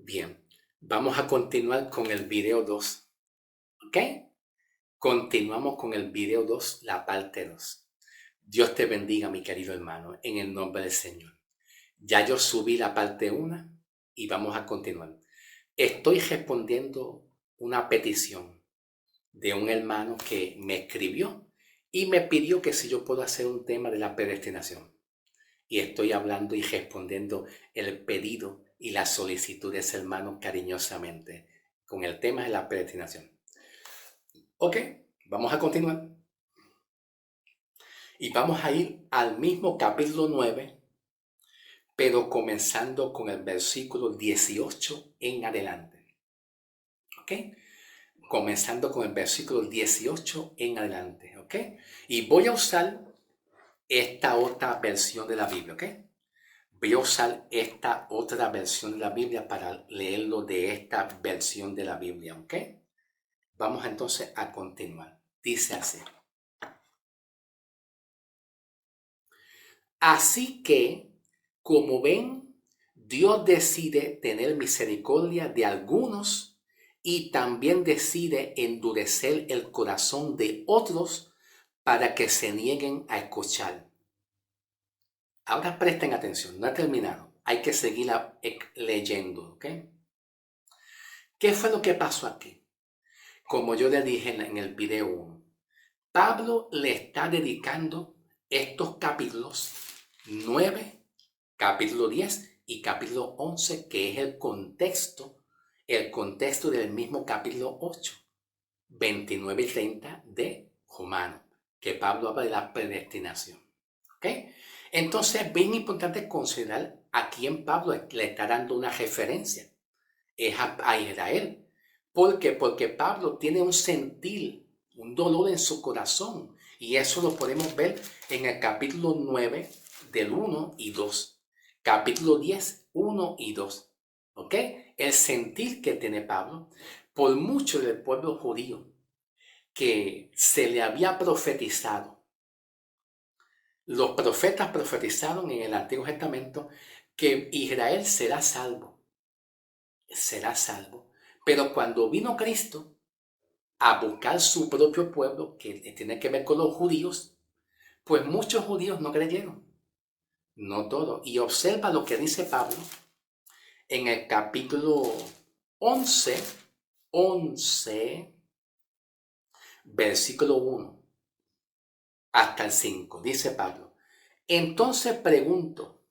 Bien, vamos a continuar con el video 2, ¿ok? Continuamos con el video 2, la parte 2. Dios te bendiga, mi querido hermano, en el nombre del Señor. Ya yo subí la parte 1 y vamos a continuar. Estoy respondiendo una petición de un hermano que me escribió y me pidió que si yo puedo hacer un tema de la predestinación. Y estoy hablando y respondiendo el pedido y la solicitud de ese hermano cariñosamente con el tema de la predestinación. Ok, vamos a continuar. Y vamos a ir al mismo capítulo 9, pero comenzando con el versículo 18 en adelante. Ok, comenzando con el versículo 18 en adelante. Ok, y voy a usar esta otra versión de la Biblia. Ok. Voy a usar esta otra versión de la Biblia para leerlo de esta versión de la Biblia, ¿ok? Vamos entonces a continuar. Dice así. Así que, como ven, Dios decide tener misericordia de algunos y también decide endurecer el corazón de otros para que se nieguen a escuchar. Ahora presten atención, no he terminado. Hay que seguir leyendo, ¿ok? ¿Qué fue lo que pasó aquí? Como yo le dije en el video 1, Pablo le está dedicando estos capítulos 9, capítulo 10 y capítulo 11, que es el contexto del mismo capítulo 8, 29 y 30 de Romanos, que Pablo habla de la predestinación. ¿Ok? Entonces es bien importante considerar a quién Pablo le está dando una referencia. Es a Israel. ¿Por qué? Porque Pablo tiene un sentir, un dolor en su corazón. Y eso lo podemos ver en el capítulo 9 del 1 y 2. Capítulo 10, 1 y 2. ¿Ok? El sentir que tiene Pablo por mucho del pueblo judío que se le había profetizado. Los profetas profetizaron en el Antiguo Testamento que Israel será salvo. Será salvo. Pero cuando vino Cristo a buscar su propio pueblo, que tiene que ver con los judíos, pues muchos judíos no creyeron. No todos. Y observa lo que dice Pablo en el capítulo 11, 11, versículo 1 hasta el 5. Dice Pablo: entonces pregunto,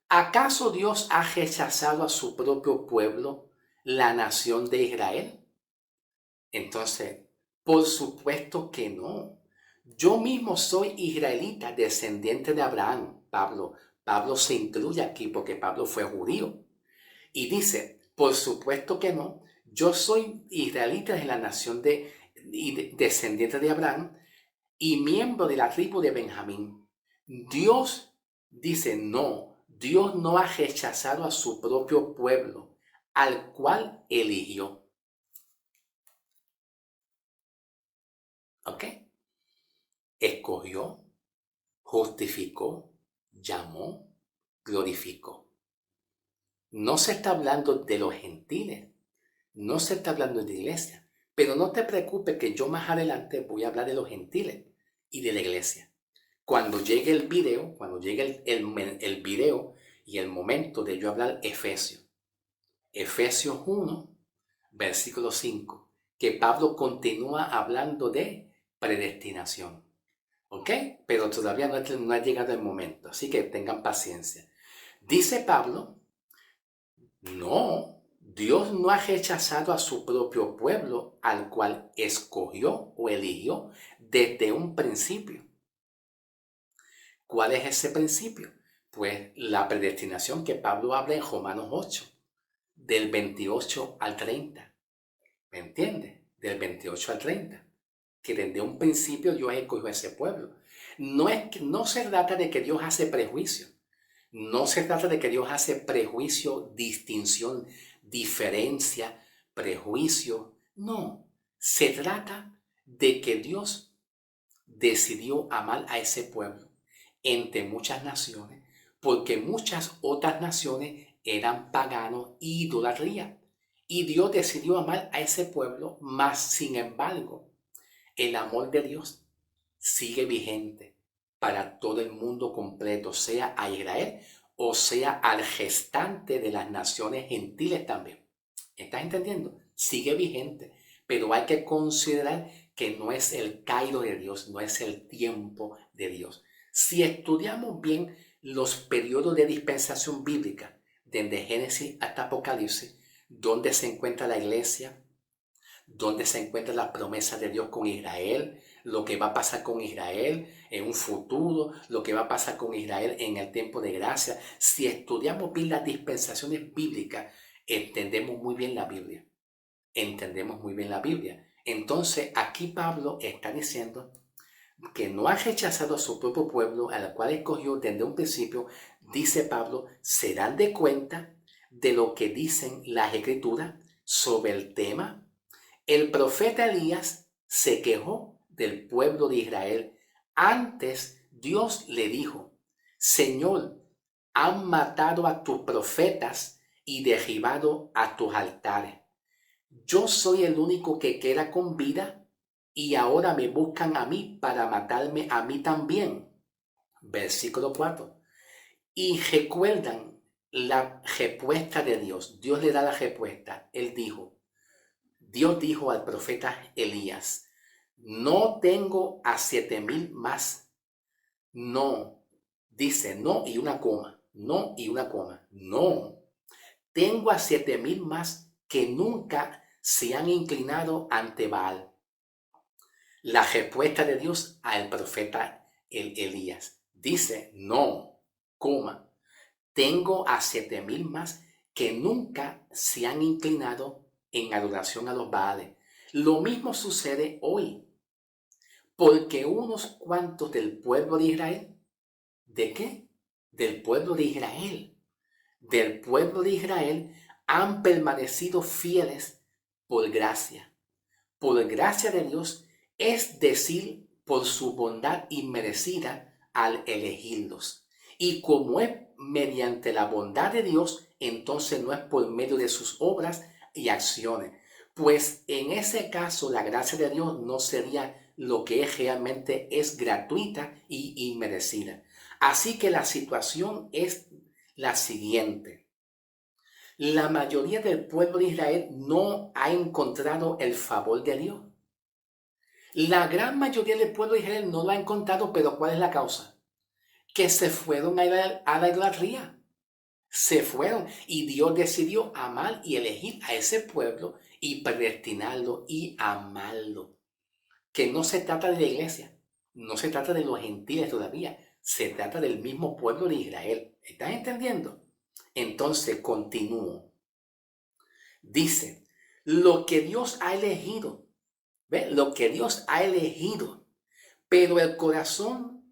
¿acaso Dios ha rechazado a su propio pueblo, la nación de Israel? Entonces, por supuesto que no. Yo mismo soy israelita, descendiente de Abraham. Pablo se incluye aquí porque Pablo fue judío. Y dice, por supuesto que no. Yo soy israelita de la nación descendiente de Abraham y miembro de la tribu de Benjamín. Dios dice, no, Dios no ha rechazado a su propio pueblo, al cual eligió. ¿Ok? Escogió, justificó, llamó, glorificó. No se está hablando de los gentiles, no se está hablando de iglesia, pero no te preocupes que yo más adelante voy a hablar de los gentiles y de la iglesia. Cuando llegue el video, cuando llegue el video y el momento de yo hablar Efesios 1, versículo 5, que Pablo continúa hablando de predestinación. ¿Ok? Pero todavía no ha llegado el momento, así que tengan paciencia. Dice Pablo, no, Dios no ha rechazado a su propio pueblo, al cual escogió o eligió desde un principio. ¿Cuál es ese principio? Pues la predestinación que Pablo habla en Romanos 8, del 28 al 30. ¿Me entiendes? Del 28 al 30. Que desde un principio Dios escogió a ese pueblo. No se trata de que Dios hace prejuicio. No se trata de que Dios hace prejuicio, distinción, diferencia, prejuicio. No. Se trata de que Dios decidió amar a ese pueblo entre muchas naciones, porque muchas otras naciones eran paganos y idolatría. Y Dios decidió amar a ese pueblo, mas sin embargo, el amor de Dios sigue vigente para todo el mundo completo, sea a Israel o sea al gestante de las naciones gentiles también. ¿Estás entendiendo? Sigue vigente, pero hay que considerar que no es el cairo de Dios, no es el tiempo de Dios. Si estudiamos bien los periodos de dispensación bíblica, desde Génesis hasta Apocalipsis, donde se encuentra la iglesia, donde se encuentra la promesa de Dios con Israel, lo que va a pasar con Israel en un futuro, lo que va a pasar con Israel en el tiempo de gracia. Si estudiamos bien las dispensaciones bíblicas, entendemos muy bien la Biblia. Entendemos muy bien la Biblia. Entonces, aquí Pablo está diciendo que no ha rechazado a su propio pueblo, al cual escogió desde un principio. Dice Pablo, se dan de cuenta de lo que dicen las Escrituras sobre el tema. El profeta Elías se quejó del pueblo de Israel. Antes Dios le dijo, Señor, han matado a tus profetas y derribado a tus altares. Yo soy el único que queda con vida y ahora me buscan a mí para matarme a mí también. Versículo 4. Y recuerdan la respuesta de Dios. Dios le da la respuesta. Dios dijo al profeta Elías, no tengo a 7,000 más. No, dice no y una coma, no y una coma. No, tengo a 7,000 más que nunca se han inclinado ante Baal. La respuesta de Dios al profeta Elías dice no, coma, tengo a 7,000 más que nunca se han inclinado en adoración a los Baales. Lo mismo sucede hoy, porque unos cuantos del pueblo de Israel, ¿de qué? Del pueblo de Israel. Del pueblo de Israel han permanecido fieles por gracia. Por gracia de Dios, es decir, por su bondad inmerecida al elegirlos. Y como es mediante la bondad de Dios, entonces no es por medio de sus obras y acciones. Pues en ese caso la gracia de Dios no sería lo que realmente es gratuita y inmerecida. Así que la situación es la siguiente. La mayoría del pueblo de Israel no ha encontrado el favor de Dios. La gran mayoría del pueblo de Israel no lo ha encontrado, pero ¿cuál es la causa? Que se fueron a la idolatría. Se fueron y Dios decidió amar y elegir a ese pueblo y predestinarlo y amarlo. Que no se trata de la iglesia, no se trata de los gentiles todavía, se trata del mismo pueblo de Israel. ¿Estás entendiendo? Entonces continúo. Dice, lo que Dios ha elegido, ¿ve? Lo que Dios ha elegido, pero el corazón,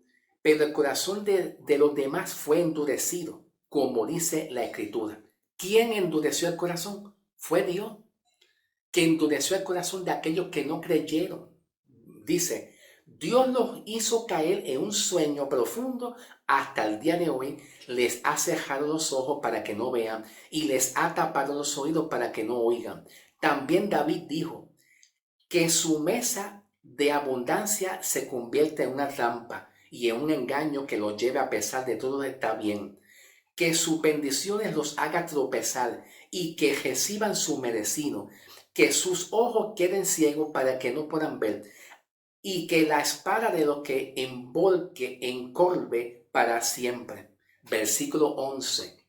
de los demás fue endurecido, como dice la Escritura. ¿Quién endureció el corazón? Fue Dios, que endureció el corazón de aquellos que no creyeron. Dice, Dios los hizo caer en un sueño profundo hasta el día de hoy. Les ha cerrado los ojos para que no vean y les ha tapado los oídos para que no oigan. También David dijo que su mesa de abundancia se convierte en una trampa y en un engaño que los lleve a pesar de todo está bien. Que sus bendiciones los haga tropezar y que reciban su merecido. Que sus ojos queden ciegos para que no puedan ver y que la espada de lo que encorve para siempre. Versículo 11.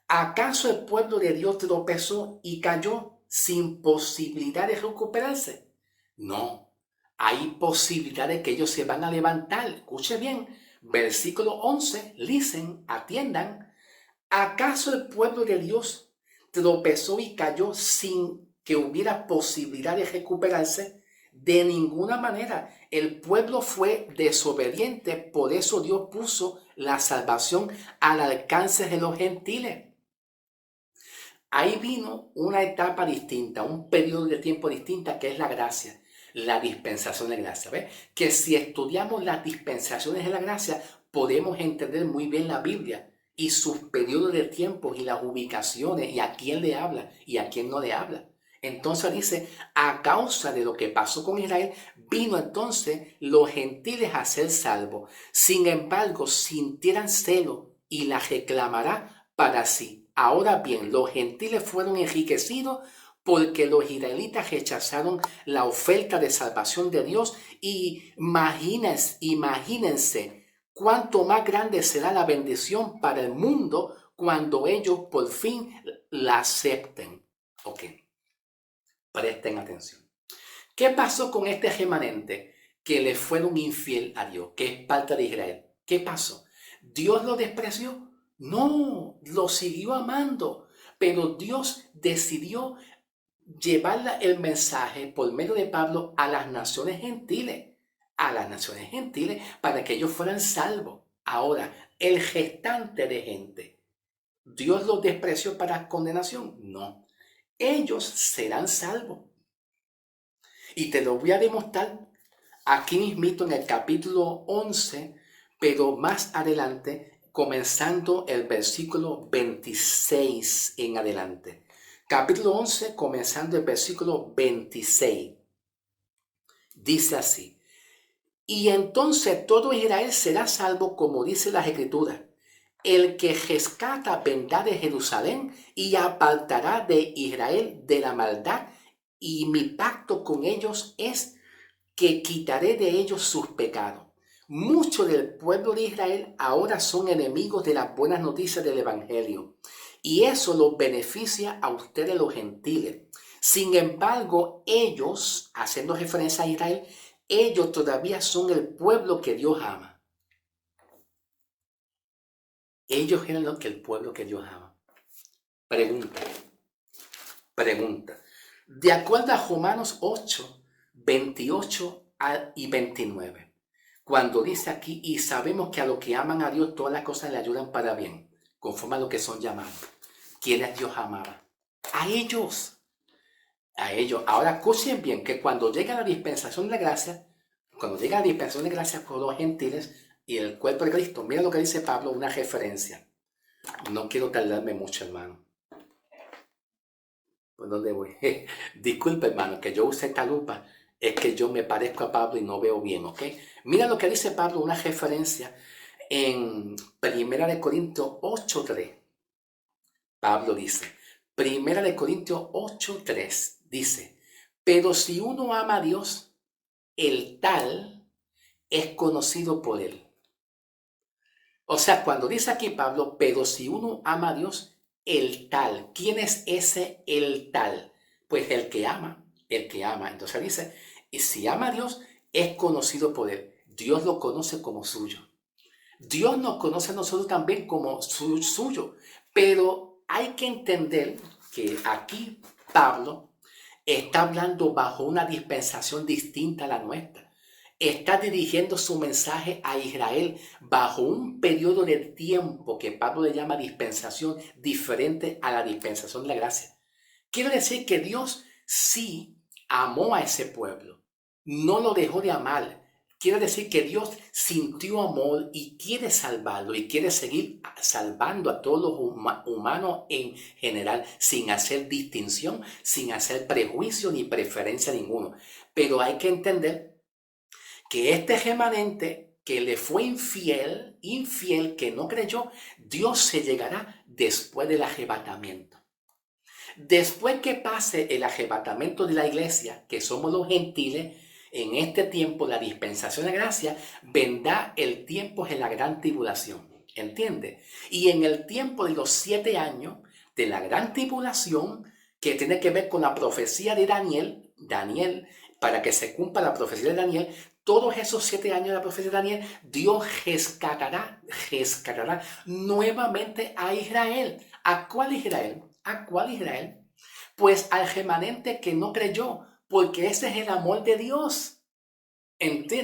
¿Acaso el pueblo de Dios tropezó y cayó sin posibilidad de recuperarse? No, hay posibilidad de que ellos se van a levantar. Escuche bien, versículo 11, listen, atiendan. ¿Acaso el pueblo de Dios tropezó y cayó sin que hubiera posibilidad de recuperarse? De ninguna manera. El pueblo fue desobediente, por eso Dios puso la salvación al alcance de los gentiles. Ahí vino una etapa distinta, un periodo de tiempo distinta, que es la gracia, la dispensación de gracia. ¿Ves? Que si estudiamos las dispensaciones de la gracia, podemos entender muy bien la Biblia y sus periodos de tiempo y las ubicaciones y a quién le habla y a quién no le habla. Entonces dice, a causa de lo que pasó con Israel, vino entonces los gentiles a ser salvos. Sin embargo, sintieran celo y la reclamará para sí. Ahora bien, los gentiles fueron enriquecidos porque los israelitas rechazaron la oferta de salvación de Dios. Y imagínense cuánto más grande será la bendición para el mundo cuando ellos por fin la acepten. Ok, presten atención. ¿Qué pasó con este remanente que le fueron infiel a Dios, que es parte de Israel? ¿Qué pasó? ¿Dios lo despreció? No, lo siguió amando, pero Dios decidió llevar el mensaje por medio de Pablo a las naciones gentiles, para que ellos fueran salvos. Ahora, el restante de gente, ¿Dios los despreció para condenación? No, ellos serán salvos. Y te lo voy a demostrar aquí mismito en el capítulo 11, pero más adelante, comenzando el versículo 26 en adelante. Capítulo 11, comenzando el versículo 26. Dice así: y entonces todo Israel será salvo, como dice las Escrituras. El que rescata vendrá de Jerusalén y apartará de Israel de la maldad, y mi pacto con ellos es que quitaré de ellos sus pecados. Muchos del pueblo de Israel ahora son enemigos de las buenas noticias del Evangelio, y eso los beneficia a ustedes los gentiles. Sin embargo, ellos, haciendo referencia a Israel, ellos todavía son el pueblo que Dios ama. Ellos eran lo que el pueblo que Dios ama. Pregunta. De acuerdo a Romanos 8, 28 y 29, cuando dice aquí, y sabemos que a los que aman a Dios todas las cosas le ayudan para bien, conforme a lo que son llamados. ¿Quiénes Dios amaba? A ellos. A ellos. Ahora escuchen bien que cuando llega la dispensación de gracia, por los gentiles y el cuerpo de Cristo, mira lo que dice Pablo, una referencia. No quiero tardarme mucho, hermano. ¿Por dónde voy? Disculpe, hermano, que yo use esta lupa. Es que yo me parezco a Pablo y no veo bien, ¿ok? Mira lo que dice Pablo, una referencia en 1 Corintios 8:3. Pablo dice, 1 Corintios 8:3, dice, pero si uno ama a Dios, el tal es conocido por él. O sea, cuando dice aquí Pablo, pero si uno ama a Dios, el tal. ¿Quién es ese el tal? Pues el que ama, el que ama. Entonces dice, y si ama a Dios, es conocido por él. Dios lo conoce como suyo. Dios nos conoce a nosotros también como suyo. Pero hay que entender que aquí Pablo está hablando bajo una dispensación distinta a la nuestra. Está dirigiendo su mensaje a Israel bajo un periodo de tiempo que Pablo le llama dispensación, diferente a la dispensación de la gracia. Quiere decir que Dios sí amó a ese pueblo, no lo dejó de amar. Quiere decir que Dios sintió amor y quiere salvarlo y quiere seguir salvando a todos los humanos en general, sin hacer distinción, sin hacer prejuicio ni preferencia ninguno. Pero hay que entender que este remanente que le fue infiel, que no creyó, Dios se llegará después del arrebatamiento. Después que pase el arrebatamiento de la iglesia, que somos los gentiles, en este tiempo, la dispensación de gracia, vendrá el tiempo de la gran tribulación. ¿Entiende? Y en el tiempo de los 7 años de la gran tribulación, que tiene que ver con la profecía de Daniel, para que se cumpla la profecía de Daniel, todos esos 7 años de la profecía de Daniel, Dios rescatará nuevamente a Israel. ¿A cuál Israel? ¿A cuál Israel? Pues al remanente que no creyó, porque ese es el amor de Dios.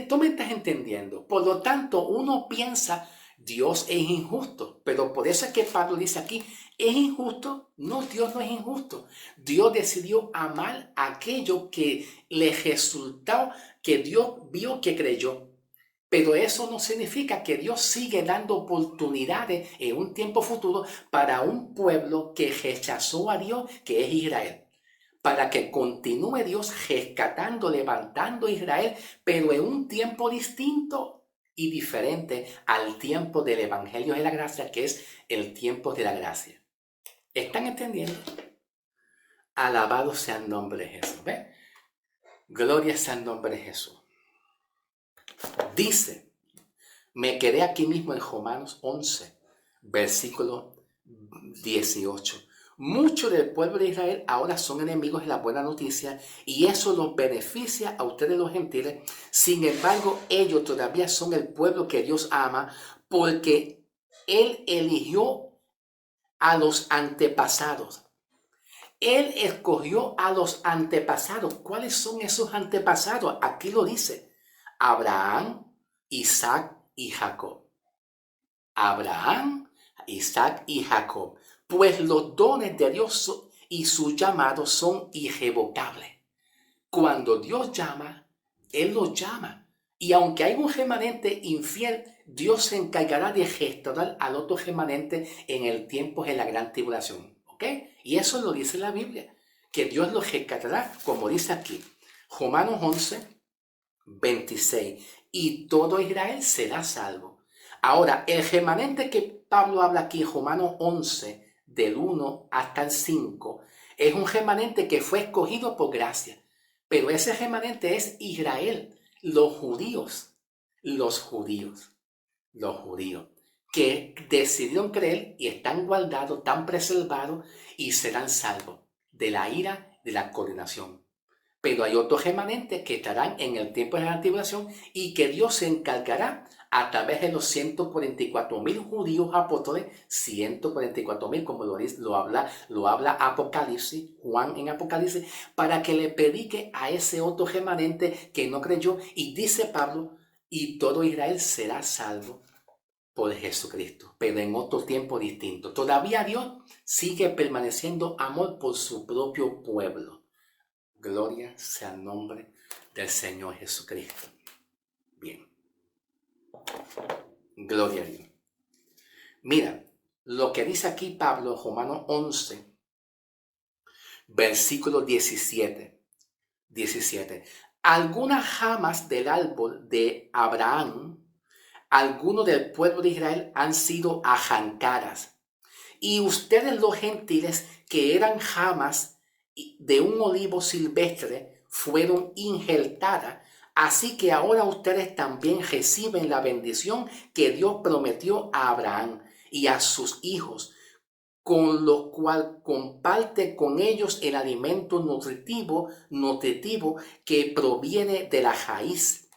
Tú me estás entendiendo. Por lo tanto, uno piensa, Dios es injusto, pero por eso es que Pablo dice aquí, ¿es injusto? No, Dios no es injusto. Dios decidió amar a aquello que le resultó, que Dios vio que creyó. Pero eso no significa que Dios sigue dando oportunidades en un tiempo futuro para un pueblo que rechazó a Dios, que es Israel. Para que continúe Dios rescatando, levantando a Israel, pero en un tiempo distinto y diferente al tiempo del Evangelio de la Gracia, que es el tiempo de la gracia. ¿Están entendiendo? Alabado sea el nombre de Jesús. ¿Ve? Gloria sea el nombre de Jesús. Dice, me quedé aquí mismo en Romanos 11, versículo 18. Muchos del pueblo de Israel ahora son enemigos de la buena noticia y eso los beneficia a ustedes los gentiles. Sin embargo, ellos todavía son el pueblo que Dios ama porque Él eligió a los antepasados. Él escogió a los antepasados. ¿Cuáles son esos antepasados? Aquí lo dice. Abraham, Isaac y Jacob. Abraham, Isaac y Jacob. Pues los dones de Dios y su llamado son irrevocables. Cuando Dios llama, Él los llama. Y aunque hay un remanente infiel, Dios se encargará de restaurar al otro remanente en el tiempo de la gran tribulación. ¿Ok? Y eso lo dice la Biblia, que Dios los rescatará, como dice aquí, Romanos 11, 26. Y todo Israel será salvo. Ahora, el remanente que Pablo habla aquí, Romanos 11, del 1 hasta el 5, es un remanente que fue escogido por gracia. Pero ese remanente es Israel, los judíos, los judíos, los judíos, que decidieron creer y están guardados, están preservados y serán salvos de la ira de la condenación. Pero hay otros remanentes que estarán en el tiempo de la tribulación y que Dios se encargará a través de los 144,000 judíos apóstoles, 144,000 como lo habla Apocalipsis, Juan en Apocalipsis, para que le predique a ese otro remanente que no creyó. Y dice Pablo, y todo Israel será salvo por Jesucristo, pero en otro tiempo distinto. Todavía Dios sigue permaneciendo amor por su propio pueblo. Gloria sea el nombre del Señor Jesucristo. Bien. Gloria a Dios. Mira, lo que dice aquí Pablo, Romanos 11, versículo 17. Algunas ramas del árbol de Abraham, algunos del pueblo de Israel han sido arrancadas. Y ustedes los gentiles que eran ramas de un olivo silvestre fueron injertadas. Así que ahora ustedes también reciben la bendición que Dios prometió a Abraham y a sus hijos, con lo cual comparte con ellos el alimento nutritivo que proviene de la raíz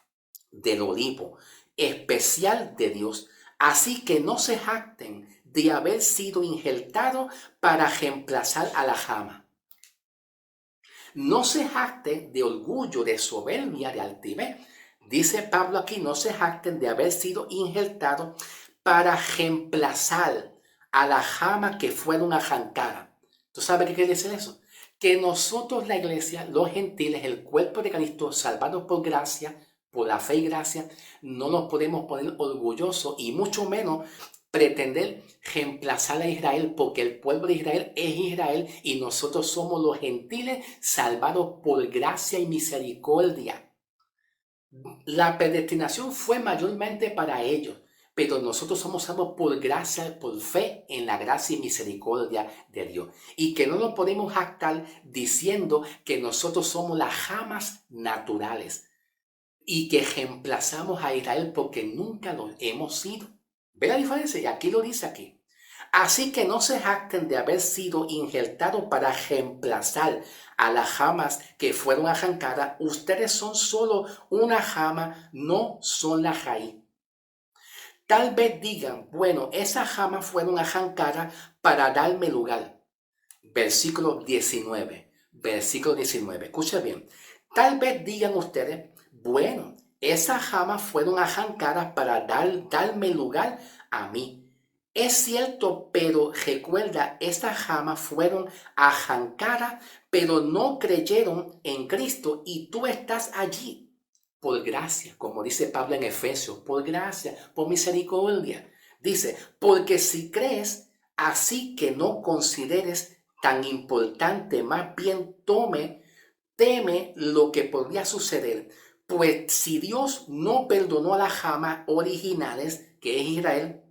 del olivo, especial de Dios. Así que no se jacten de haber sido injertado para reemplazar a la rama. No se jacten de orgullo, de soberbia, de altivez. Dice Pablo aquí, no se jacten de haber sido injertados para reemplazar a la rama que fueron arrancadas. ¿Tú sabes qué quiere decir eso? Que nosotros, la iglesia, los gentiles, el cuerpo de Cristo, salvados por gracia, por la fe y gracia, no nos podemos poner orgullosos y mucho menos pretender reemplazar a Israel, porque el pueblo de Israel es Israel y nosotros somos los gentiles salvados por gracia y misericordia. La predestinación fue mayormente para ellos, pero nosotros somos salvos por gracia, por fe en la gracia y misericordia de Dios. Y que no nos podemos jactar diciendo que nosotros somos las ramas naturales y que reemplazamos a Israel porque nunca lo hemos sido. ¿Ve la diferencia? Y aquí lo dice aquí. Así que no se jacten de haber sido injertados para reemplazar a las ramas que fueron arrancadas. Ustedes son solo una rama, no son la raíz. Tal vez digan, bueno, esas ramas fueron arrancadas para darme lugar. Versículo 19. Versículo 19. Escucha bien. Tal vez digan ustedes, bueno, esas ramas fueron arrancadas para darme lugar a mí. Es cierto, pero recuerda, estas ramas fueron arrancadas, pero no creyeron en Cristo y tú estás allí. por gracia, como dice Pablo en Efesios, por gracia, por misericordia. Dice, porque si crees, así que no consideres tan importante, más bien teme lo que podría suceder. Pues si Dios no perdonó a las jamas originales, que es Israel,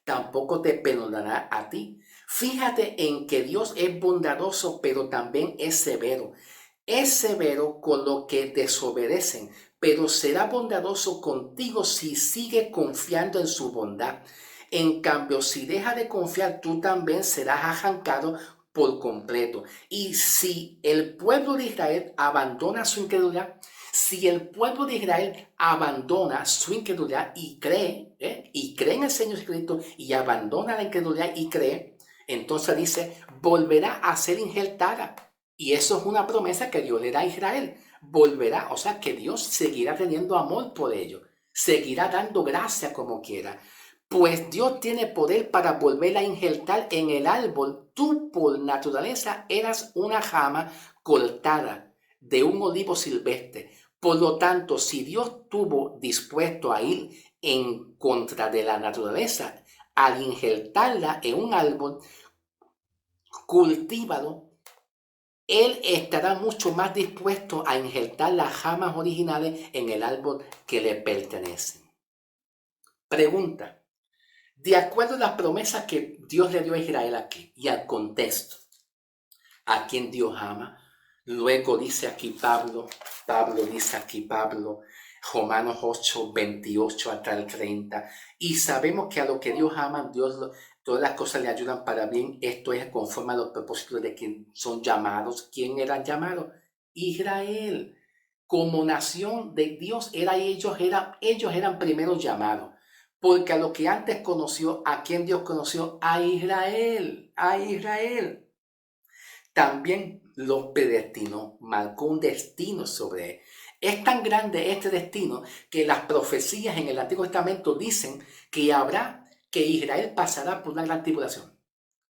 tampoco te perdonará a ti. Fíjate en que Dios es bondadoso, pero también es severo. Es severo con los que desobedecen, pero será bondadoso contigo si sigues confiando en su bondad. En cambio, si dejas de confiar, tú también serás arrancado por completo. Y si el pueblo de Israel abandona su incredulidad, si el pueblo de Israel abandona su incredulidad y cree en el Señor Jesucristo y abandona la incredulidad y cree, entonces dice, volverá a ser injertada. Y eso es una promesa que Dios le da a Israel. Volverá, o sea que Dios seguirá teniendo amor por ellos. Seguirá dando gracia como quiera. Pues Dios tiene poder para volver a injertar en el árbol. Tú por naturaleza eras una rama cortada de un olivo silvestre. Por lo tanto, si Dios estuvo dispuesto a ir en contra de la naturaleza al injertarla en un árbol, cultívalo, Él estará mucho más dispuesto a injertar las ramas originales en el árbol que le pertenecen. Pregunta: de acuerdo a las promesas que Dios le dio a Israel aquí y al contexto, a quien Dios ama, luego dice aquí Pablo, Romanos 8, 28 hasta el 30, y sabemos que a lo que Dios ama, todas las cosas le ayudan para bien. Esto es conforme a los propósitos de quien son llamados. ¿Quién eran llamados? Israel. Como nación de Dios, ellos eran primero llamados. Porque a lo que antes conoció, ¿a quién Dios conoció? A Israel, a Israel. También los predestinó, marcó un destino sobre él. Es tan grande este destino que las profecías en el Antiguo Testamento dicen que Israel pasará por una gran tribulación.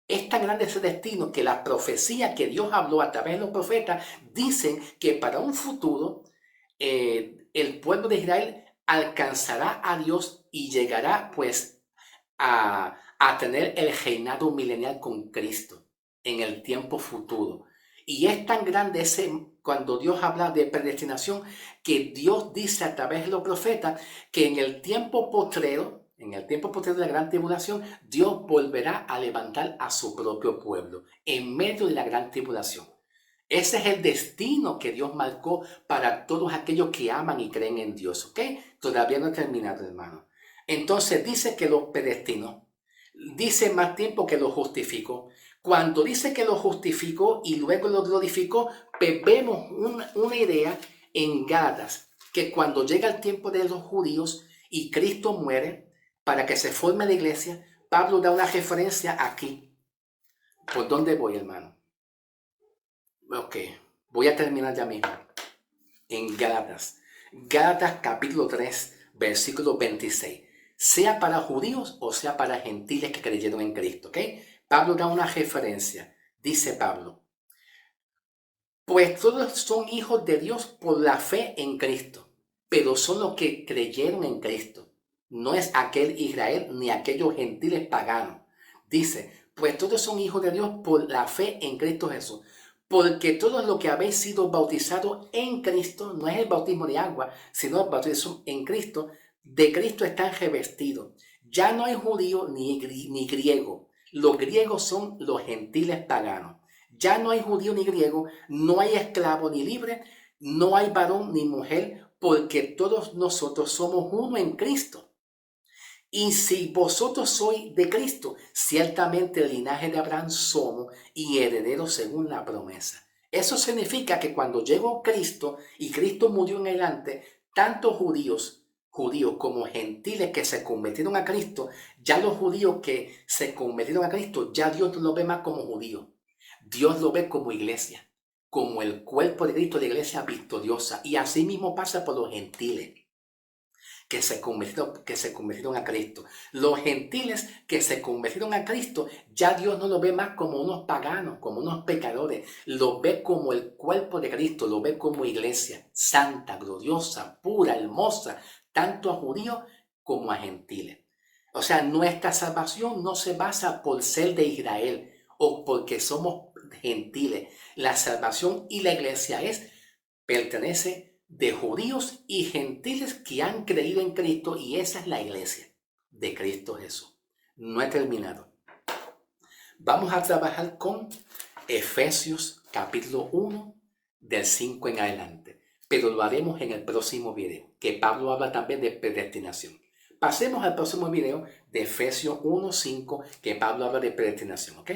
Es tan grande ese destino que las profecías que Dios habló a través de los profetas dicen que para un futuro el pueblo de Israel alcanzará a Dios y llegará pues a tener el reinado milenial con Cristo en el tiempo futuro. Y es tan grande cuando Dios habla de predestinación, que Dios dice a través de los profetas que en el tiempo postrero de la gran tribulación, Dios volverá a levantar a su propio pueblo en medio de la gran tribulación. Ese es el destino que Dios marcó para todos aquellos que aman y creen en Dios, ¿ok? Todavía no he terminado, hermano. Entonces dice que los predestinó. Dice más tiempo que los justificó. Cuando dice que lo justificó y luego lo glorificó, pues vemos una idea en Gálatas, que cuando llega el tiempo de los judíos y Cristo muere para que se forme la iglesia, Pablo da una referencia aquí. ¿Por dónde voy, hermano? Ok, voy a terminar ya mismo. En Gálatas capítulo 3, versículo 26. Sea para judíos o sea para gentiles que creyeron en Cristo, ¿ok? Pablo da una referencia. Dice Pablo: pues todos son hijos de Dios por la fe en Cristo, pero son los que creyeron en Cristo. No es aquel Israel ni aquellos gentiles paganos. Dice, pues todos son hijos de Dios por la fe en Cristo Jesús. Porque todos los que habéis sido bautizados en Cristo, no es el bautismo de agua, sino el bautismo en Cristo, de Cristo están revestidos. Ya no hay judío ni griego. Los griegos son los gentiles paganos. Ya no hay judío ni griego, no hay esclavo ni libre, no hay varón ni mujer, porque todos nosotros somos uno en Cristo. Y si vosotros sois de Cristo, ciertamente el linaje de Abraham somos y herederos según la promesa. Eso significa que cuando llegó Cristo y Cristo murió en adelante, tanto judíos como gentiles que se convirtieron a Cristo, ya los judíos que se convirtieron a Cristo, ya Dios no lo ve más como judíos. Dios lo ve como iglesia, como el cuerpo de Cristo, de iglesia victoriosa. Y así mismo pasa por los gentiles. que se convirtieron a Cristo. Los gentiles que se convirtieron a Cristo, ya Dios no los ve más como unos paganos, como unos pecadores. Los ve como el cuerpo de Cristo, los ve como iglesia santa, gloriosa, pura, hermosa, tanto a judíos como a gentiles. O sea, nuestra salvación no se basa por ser de Israel o porque somos gentiles. La salvación y la iglesia pertenece de judíos y gentiles que han creído en Cristo, y esa es la iglesia de Cristo Jesús. No he terminado. Vamos a trabajar con Efesios capítulo 1 del 5 en adelante, pero lo haremos en el próximo video, que Pablo habla también de predestinación. Pasemos al próximo video de Efesios 1:5, que Pablo habla de predestinación, ¿ok?